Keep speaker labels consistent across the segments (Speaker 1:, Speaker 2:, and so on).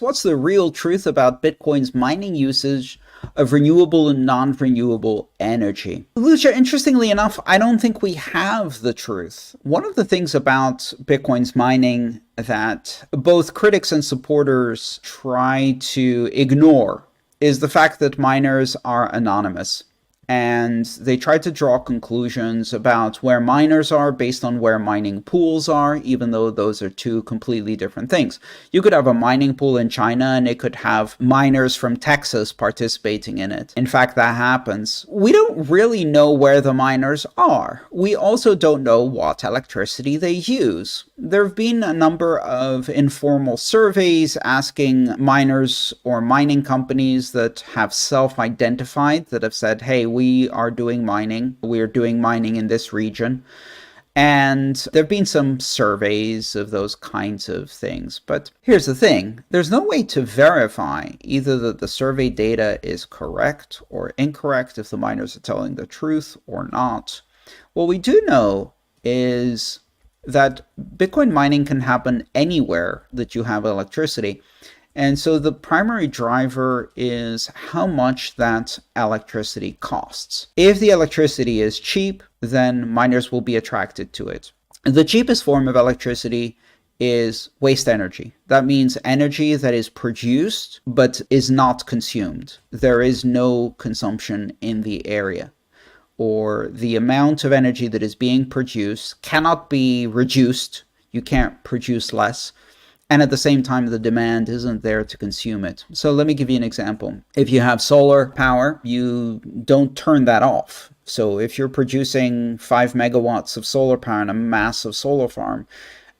Speaker 1: What's the real truth about Bitcoin's mining usage of renewable and non-renewable energy? Lucia, interestingly enough, I don't think we have the truth. One of the things about Bitcoin's mining that both critics and supporters try to ignore is the fact that miners are anonymous. And they try to draw conclusions about where miners are based on where mining pools are, even though those are two completely different things. You could have a mining pool in China and it could have miners from Texas participating in it. In fact, that happens. We don't really know where the miners are. We also don't know what electricity they use. There have been a number of informal surveys asking miners or mining companies that have self-identified, that have said, hey, we are doing mining. We are doing mining in this region. And there have been some surveys of those kinds of things. But here's the thing. There's no way to verify either that the survey data is correct or incorrect, if the miners are telling the truth or not. What we do know is that Bitcoin mining can happen anywhere that you have electricity. And so the primary driver is how much that electricity costs. If the electricity is cheap, then miners will be attracted to it. The cheapest form of electricity is waste energy. That means energy that is produced but is not consumed. There is no consumption in the area, or the amount of energy that is being produced cannot be reduced. You can't produce less. And at the same time, the demand isn't there to consume it. So let me give you an example. If you have solar power, you don't turn that off. So if you're producing 5 megawatts of solar power in a massive solar farm,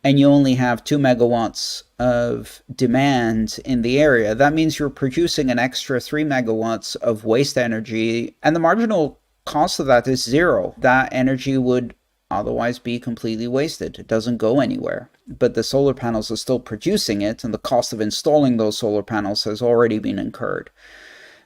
Speaker 1: and you only have 2 megawatts of demand in the area, that means you're producing an extra 3 megawatts of waste energy, and the marginal cost of that is zero. That energy would otherwise be completely wasted. It doesn't go anywhere. But the solar panels are still producing it, and the cost of installing those solar panels has already been incurred.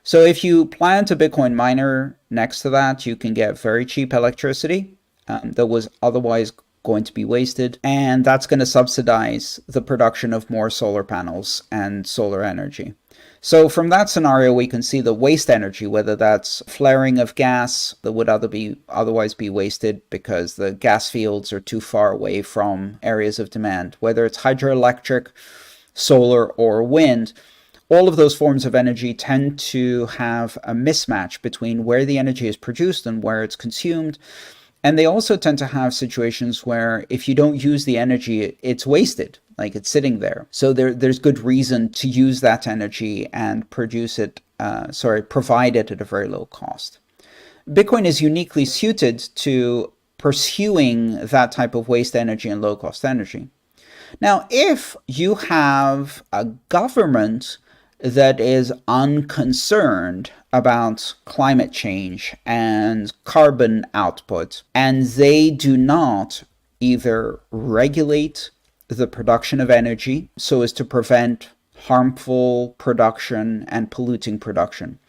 Speaker 1: So if you plant a Bitcoin miner next to that, you can get very cheap electricity that was otherwise going to be wasted, and that's going to subsidize the production of more solar panels and solar energy. So from that scenario, we can see the waste energy, whether that's flaring of gas that would otherwise be wasted because the gas fields are too far away from areas of demand, whether it's hydroelectric, solar, or wind. All of those forms of energy tend to have a mismatch between where the energy is produced and where it's consumed. And they also tend to have situations where if you don't use the energy, it's wasted, like it's sitting there. So there's good reason to use that energy and provide it at a very low cost. Bitcoin is uniquely suited to pursuing that type of waste energy and low cost energy. Now, if you have a government that is unconcerned about climate change and carbon output, and they do not either regulate the production of energy so as to prevent harmful production and polluting production,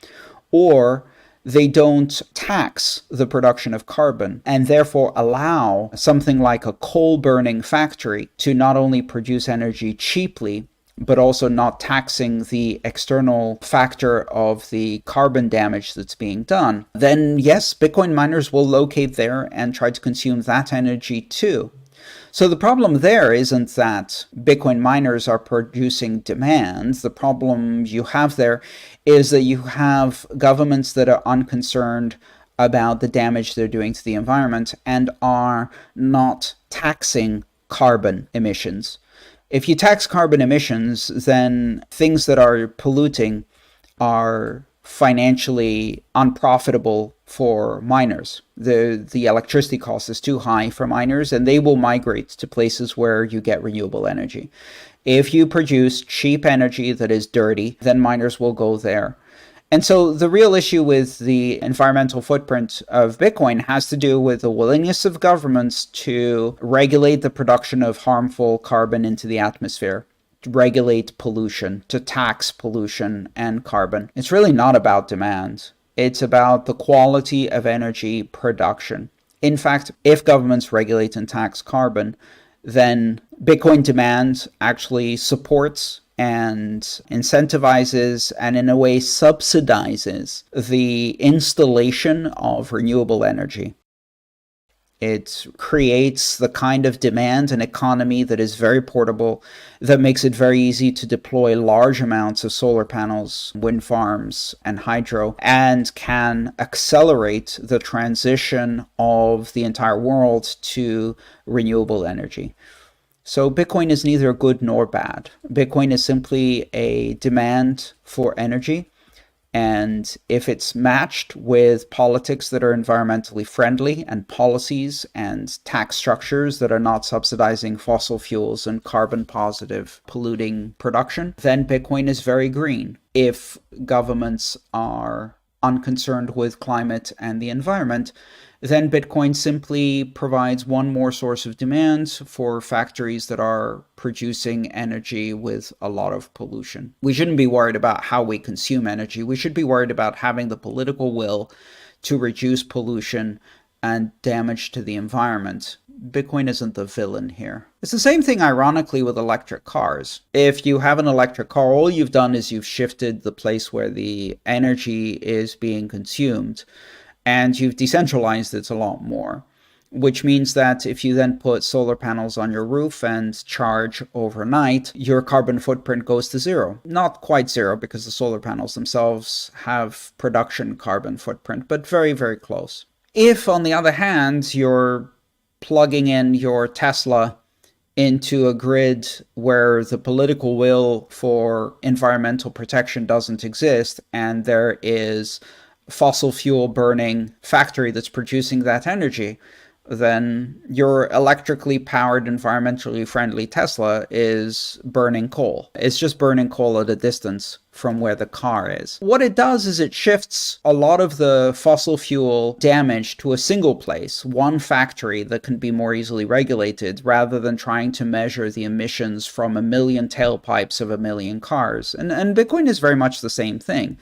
Speaker 1: or they don't tax the production of carbon and therefore allow something like a coal burning factory to not only produce energy cheaply, but also not taxing the external factor of the carbon damage that's being done, then yes, Bitcoin miners will locate there and try to consume that energy too. So the problem there isn't that Bitcoin miners are producing demand. The problem you have there is that you have governments that are unconcerned about the damage they're doing to the environment and are not taxing carbon emissions. If you tax carbon emissions, then things that are polluting are financially unprofitable for miners. The electricity cost is too high for miners, and they will migrate to places where you get renewable energy. If you produce cheap energy that is dirty, then miners will go there. And so the real issue with the environmental footprint of Bitcoin has to do with the willingness of governments to regulate the production of harmful carbon into the atmosphere, to regulate pollution, to tax pollution and carbon. It's really not about demand. It's about the quality of energy production. In fact, if governments regulate and tax carbon, then Bitcoin demand actually supports and incentivizes and in a way subsidizes the installation of renewable energy. It creates the kind of demand and economy that is very portable, that makes it very easy to deploy large amounts of solar panels, wind farms, and hydro, and can accelerate the transition of the entire world to renewable energy. So Bitcoin is neither good nor bad. Bitcoin is simply a demand for energy. And if it's matched with politics that are environmentally friendly and policies and tax structures that are not subsidizing fossil fuels and carbon positive polluting production, then Bitcoin is very green. If governments are unconcerned with climate and the environment, then Bitcoin simply provides one more source of demand for factories that are producing energy with a lot of pollution. We shouldn't be worried about how we consume energy. We should be worried about having the political will to reduce pollution and damage to the environment. Bitcoin isn't the villain here. It's the same thing, ironically, with electric cars. If you have an electric car, all you've done is you've shifted the place where the energy is being consumed, and you've decentralized it a lot more, which means that if you then put solar panels on your roof and charge overnight, your carbon footprint goes to zero. Not quite zero, because the solar panels themselves have production carbon footprint, but very, very close. If, on the other hand, you're plugging in your Tesla into a grid where the political will for environmental protection doesn't exist, and there is fossil fuel burning factory that's producing that energy, then your electrically powered, environmentally friendly Tesla is burning coal. It's just burning coal at a distance from where the car is. What it does is it shifts a lot of the fossil fuel damage to a single place, one factory that can be more easily regulated, rather than trying to measure the emissions from a million tailpipes of a million cars. And Bitcoin is very much the same thing.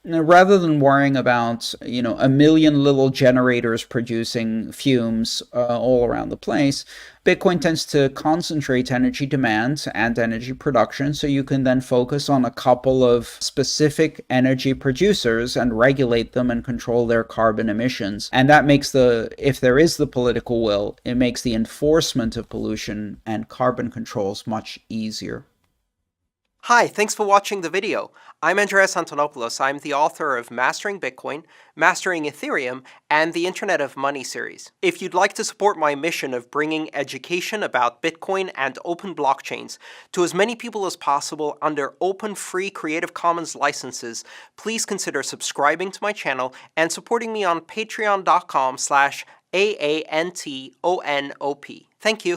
Speaker 1: Rather than worrying about, a million little generators producing fumes all around the place, Bitcoin tends to concentrate energy demand and energy production, so you can then focus on a couple of specific energy producers and regulate them and control their carbon emissions. And that makes if there is the political will, it makes the enforcement of pollution and carbon controls much easier.
Speaker 2: Hi, thanks for watching the video. I'm Andreas. I'm the author of Mastering Bitcoin, Mastering Ethereum, and the Internet of Money series. If you'd like to support my mission of bringing education about Bitcoin and open blockchains to as many people as possible under open, free Creative Commons licenses, please consider subscribing to my channel and supporting me on patreon.com/AANTONOP. Thank you.